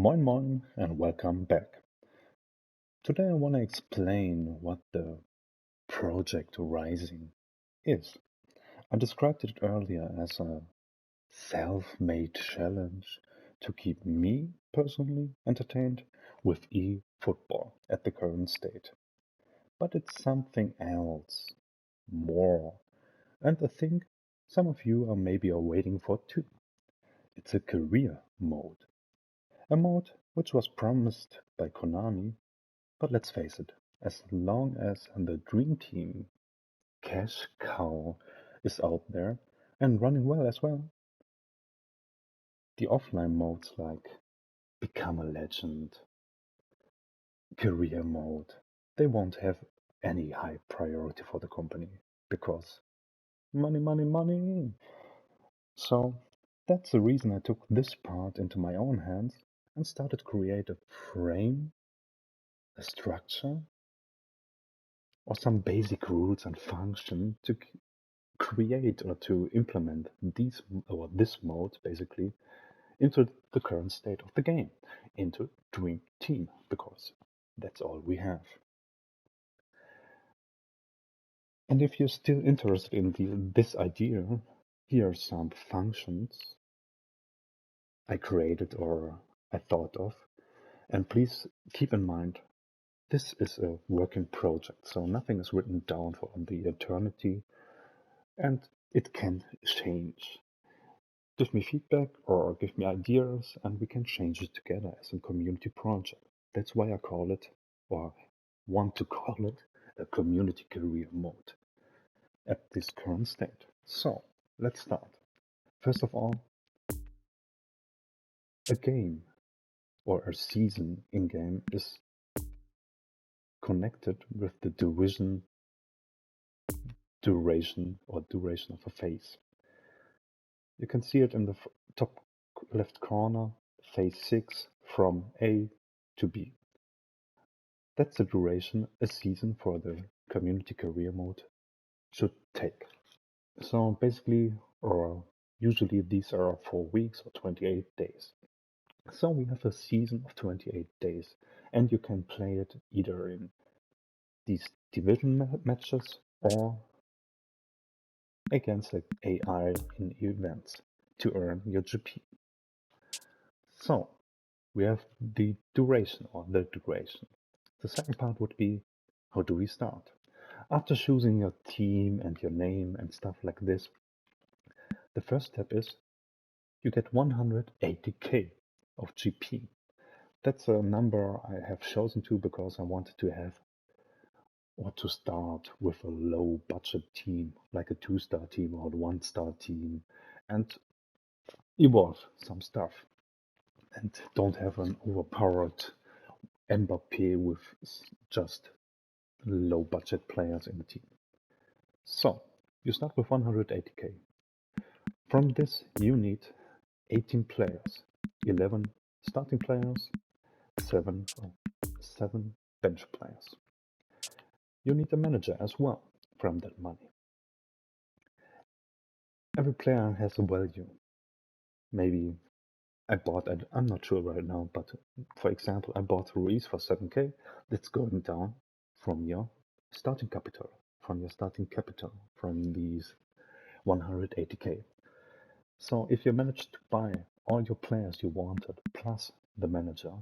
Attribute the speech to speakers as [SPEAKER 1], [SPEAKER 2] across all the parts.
[SPEAKER 1] Moin moin and welcome back. Today I want to explain what the Project Rising is. I described it earlier as a self-made challenge to keep me personally entertained with eFootball at the current state. But it's something else, more, and I think some of you are maybe waiting for too. It's a career mode. A mode which was promised by Konami. But let's face it, as long as the Dream Team cash cow is out there and running well as well, the offline modes like Become a Legend, Career Mode, they won't have any high priority for the company because money, money, money. So that's the reason I took this part into my own hands and started to create a frame, a structure, or some basic rules and function to create or to implement this mode basically into the current state of the game, into Dream Team, because that's all we have. And if you're still interested in this idea, here are some functions I created or I thought of. And please keep in mind, this is a working project, so nothing is written down for the eternity, and it can change. Give me feedback or give me ideas and we can change it together as a community project. That's why I call it, or want to call it, a community career mode at this current state. So, let's start. First of all, a game or a season in-game is connected with the duration of a phase. You can see it in the top left corner, phase 6 from A to B. That's the duration a season for the community career mode should take. So basically, or usually these are 4 weeks or 28 days. So we have a season of 28 days and you can play it either in these division matches or against the AI in events to earn your GP. So we have the duration. The second part would be, how do we start? After choosing your team and your name and stuff like this, the first step is you get 180k of GP. That's a number I have chosen to because I wanted to have or to start with a low budget team, like a 2-star team or a 1-star team, and evolve some stuff. And don't have an overpowered Mbappe with just low budget players in the team. So you start with 180k. From this you need 18 players, 11 starting players, 7 bench players. You need a manager as well from that money. Every player has a value. Maybe I'm not sure right now, but for example, I bought Ruiz for 7k. That's going down from your starting capital, from these 180k. So if you manage to buy all your players you wanted, plus the manager,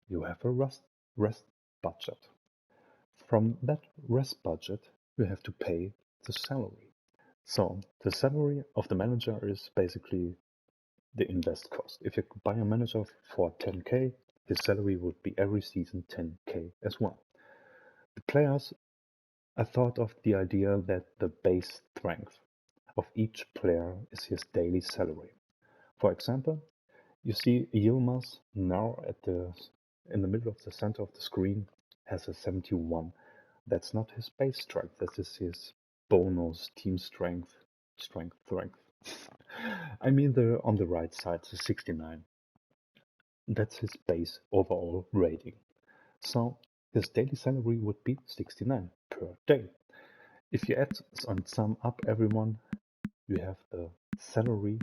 [SPEAKER 1] you have a rest budget. From that rest budget, you have to pay the salary. So the salary of the manager is basically the invest cost. If you buy a manager for 10k, his salary would be every season 10k as well. The players, I thought of the idea that the base strength of each player is his daily salary. For example, you see Yilmaz now in the middle of the center of the screen has a 71. That's not his base strength, that is his bonus team strength. I mean on the right side, the 69. That's his base overall rating. So his daily salary would be 69 per day. If you add and sum up everyone, you have the salary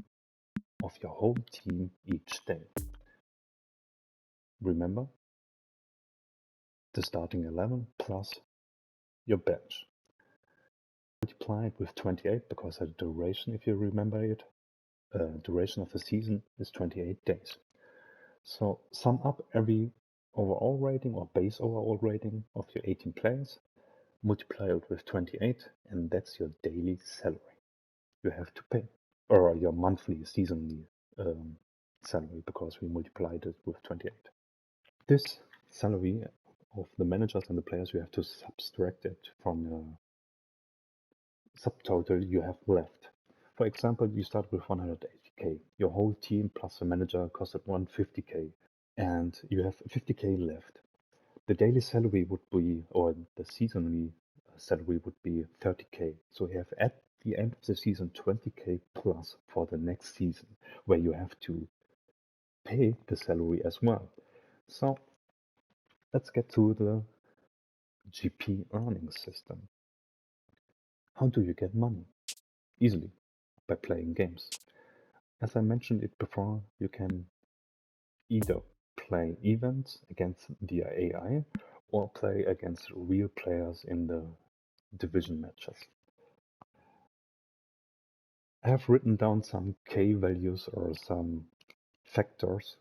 [SPEAKER 1] of your whole team each day. remember, the starting 11 plus your bench. Multiply it with 28 because the duration, if you remember it, duration of the season is 28 days. So sum up every overall rating or base overall rating of your 18 players, multiply it with 28, and that's your daily salary you have to pay, or your monthly, seasonally salary, because we multiplied it with 28. This salary of the managers and the players, you have to subtract it from your subtotal you have left. For example, you start with 180k. Your whole team plus the manager costed 150k, and you have 50k left. The daily salary would be, or the seasonally salary would be 30k. So you have at the end of the season 20k plus for the next season, where you have to pay the salary as well. So let's get to the GP earning system. How do you get money? Easily, by playing games. As I mentioned it before, you can either play events against the AI or play against real players in the division matches. I have written down some K values or some factors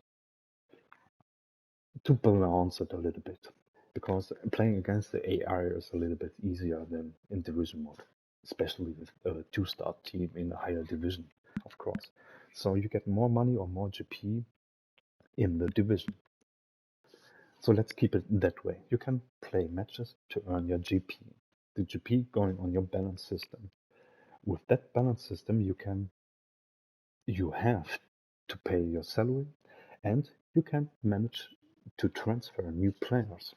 [SPEAKER 1] to balance it a little bit, because playing against the AI is a little bit easier than in division mode, especially with a two-star team in a higher division, of course. So you get more money or more GP in the division. So let's keep it that way. You can play matches to earn your GP. The GP going on your balance system. With that balance system, you have to pay your salary, and you can manage to transfer new players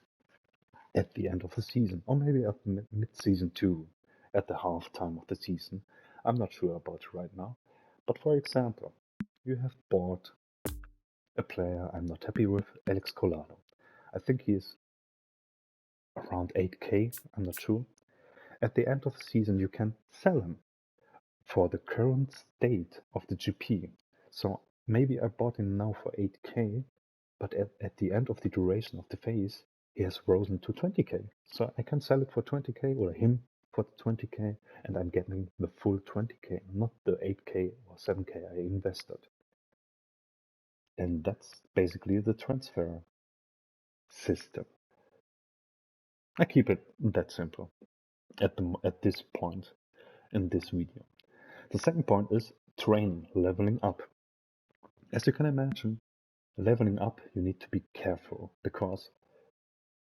[SPEAKER 1] at the end of the season, or maybe at mid-season too, at the half time of the season. I'm not sure about it right now. But for example, you have bought a player I'm not happy with, Alex Collado. I think he is around 8k, I'm not sure. At the end of the season, you can sell him for the current state of the GP. So maybe I bought him now for 8k, but at the end of the duration of the phase, he has risen to 20k. So I can sell it for 20k or him for 20k, and I'm getting the full 20k, not the 8k or 7k I invested. And that's basically the transfer system. I keep it that simple at this point in this video. The second point is train leveling up. As you can imagine, leveling up you need to be careful, because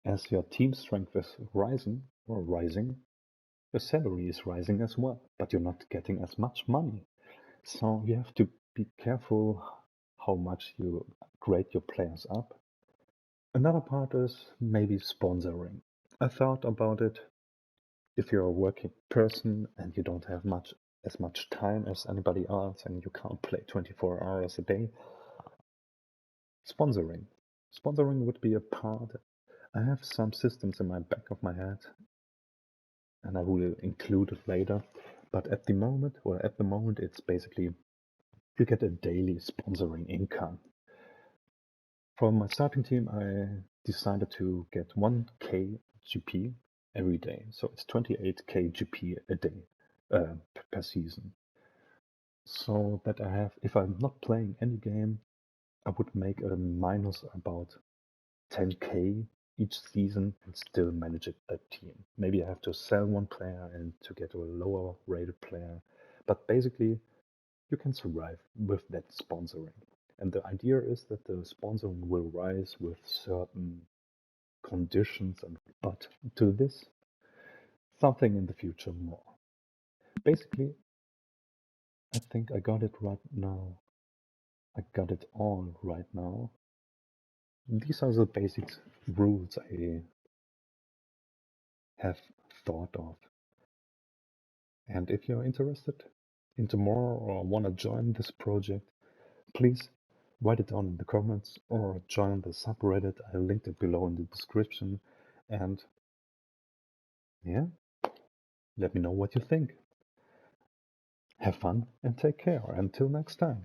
[SPEAKER 1] as your team strength is rising, your salary is rising as well, but you're not getting as much money. So you have to be careful how much you grade your players up. Another part is maybe sponsoring. I thought about it. If you're a working person and you don't have as much time as anybody else and you can't play 24 hours a day, sponsoring would be a part. I have some systems in my back of my head, and I will include it later, but at the moment it's basically you get a daily sponsoring income. For my starting team, I decided to get 1k GP every day, so it's 28k GP a day per season. So that I have, if I'm not playing any game, I would make a minus about 10k each season and still manage that team. Maybe I have to sell one player and to get a lower rated player, but basically you can survive with that sponsoring. And the idea is that the sponsoring will rise with certain conditions, but to this, something in the future more. Basically, I think I got it right now. I got it all right now. These are the basic rules I have thought of. And if you're interested into more or want to join this project, please write it down in the comments or join the subreddit. I linked it below in the description. And yeah, let me know what you think. Have fun and take care. Until next time.